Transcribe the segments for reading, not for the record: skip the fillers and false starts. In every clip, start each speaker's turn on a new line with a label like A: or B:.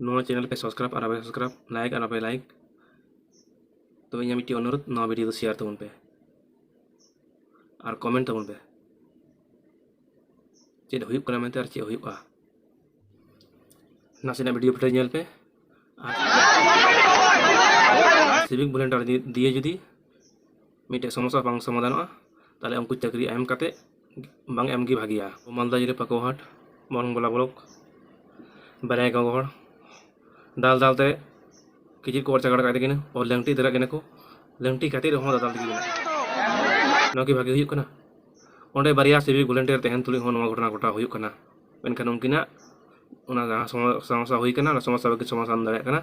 A: नवा चैनल पे सब्सक्राइब और सब्सक्राइब लाइक और लाइक तो इन मिट्टी अनुरोध नवा वीडियो तो शेयर तबन पे और कमेंट तबन पे चेद हुयुक कना मेंते और चेद हुयुका नासेना वीडियो फुटेज नेल पे सिविक वॉलंटियर दिए जुदी मिट्टे समस्या बांग समाधानोगा ताले उनको चाकरी एम काते बांग एम की भागिया मालदा जिले पाकुहाट मरंग गोला ब्लॉक बराय गाँव दाल दालते किजिर को चगड़ काटे किना और लंगटी दरा किना को लंगटी काटे रहो दाल दिगी नौकी भागी हुयुक कना ओंडे बारिया सिविक वॉलंटियर तहन तुली हो नवा घटना घटा हुयुक कना मेनखान उनकिना उना समस्या हुई कना समस्या बाकी समाधान दाड़े कना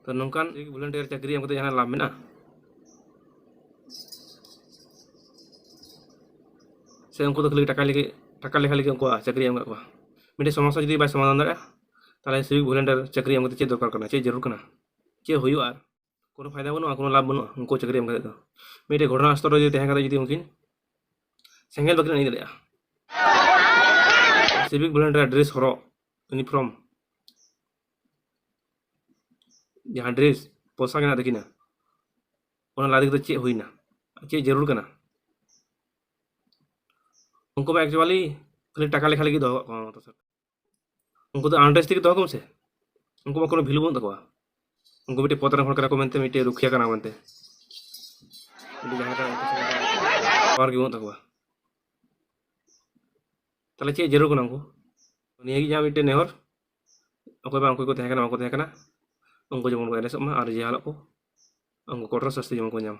A: तो नौकान सिविक वॉलंटियर चाकरी एम कते जहां लाभ मेना से उनको तो खाली टाका लेखा लगे उनको चाकरी एम का मिट्टे समस्या जुदी बाय समाधान दाड़े ताले सिविक वॉलंटियर चाकरी एम कते चे दरकार कना चे जरूर कना चे हुयुआ आर कोनो फायदा बनुआ कोनो लाभ बनुआ उनको चाकरी एम कते दो मिट्टे घटना स्थल रे तहन कते जुदी उनकिन सेंगेल बाकी नहीं दाड़े सिविक वॉलंटियर ड्रेस हरो यूनिफॉर्म जहाँ ड्रेस पोशाक ना देखिना ओना लादे तो चे हुईना चे जरूर कना उनको एक्चुअली खाली टाका लेखा लगी दो उनको तो आंड्रेस तक दो से उनको कोनो भैल्यू बन तक उनको मिट्टे पतर हर करा को मेनते मिट्टे रुखिया कना मेनते और की बन तक ताले चे जरूर कना उनको निया की जहाँ मिट्टे नेहर अकोय बा उनको तहकना उनको जेमन को एनेसमा और जेहालक को उनको कठोर शास्ति जेमन को नाम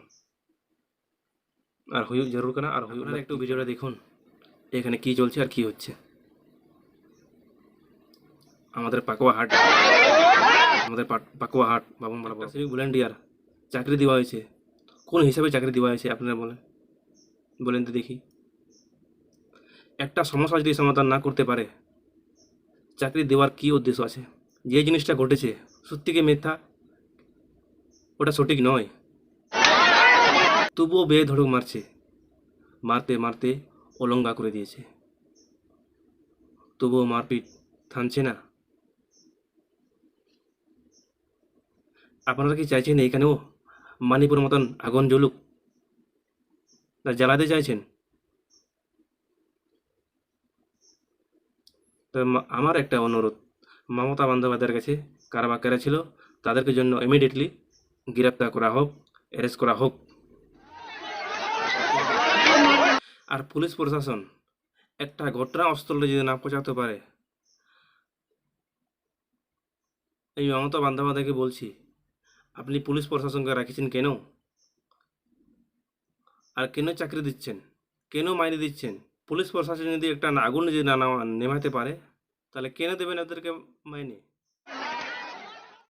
A: और हुयुक जरूर कना और हुयुक ना एकटू भिडियोटा देखुन এখানে কি চলছে আর কি হচ্ছে আমাদের পাকুয়া হাট বাবন বলা সিভিক ভলান্টিয়ার চাকরি দেওয়া হয়েছে কোন হিসাবে চাকরি দেওয়া হয়েছে আপনারা বলেন তো দেখি একটা সমস্যা যদি সমাধান না করতে পারে চাকরি দেওয়ার কি উদ্দেশ্য আছে যে জিনিসটা ঘটেছে সত্যি কি মিথ্যা ওটা সঠিক নয় তবুও বেধড়ক মারতে মারতে অলঙ্গা করে দিয়েছে তবুও মারপিট থামছে না আপনারা কি চাইছেন এখানেও মানিপুর মতন আগুন জ্বলুক না জ্বালাতে চাইছেন তো আমার একটা অনুরোধ মমতা বন্দ্যোপাধ্যায়ের কাছে কারা বাক্যারা ছিল তাদেরকে জন্য ইমিডিয়েটলি গ্রেপ্তার করা হোক অ্যারেস্ট করা হোক আর পুলিশ প্রশাসন একটা ঘটনাস্থলে যদি না পৌঁছাতে পারে এই মমতা বন্দ্যোপাধ্যায়কে বলছি আপনি পুলিশ প্রশাসনকে রাখিছেন কেন আর কেন চাকরি দিচ্ছেন কেন মাইনে দিচ্ছেন পুলিশ প্রশাসন যদি একটা আগুন যদি না নেভাতে পারে তাহলে কেন দেবেন ওদেরকে মাইনে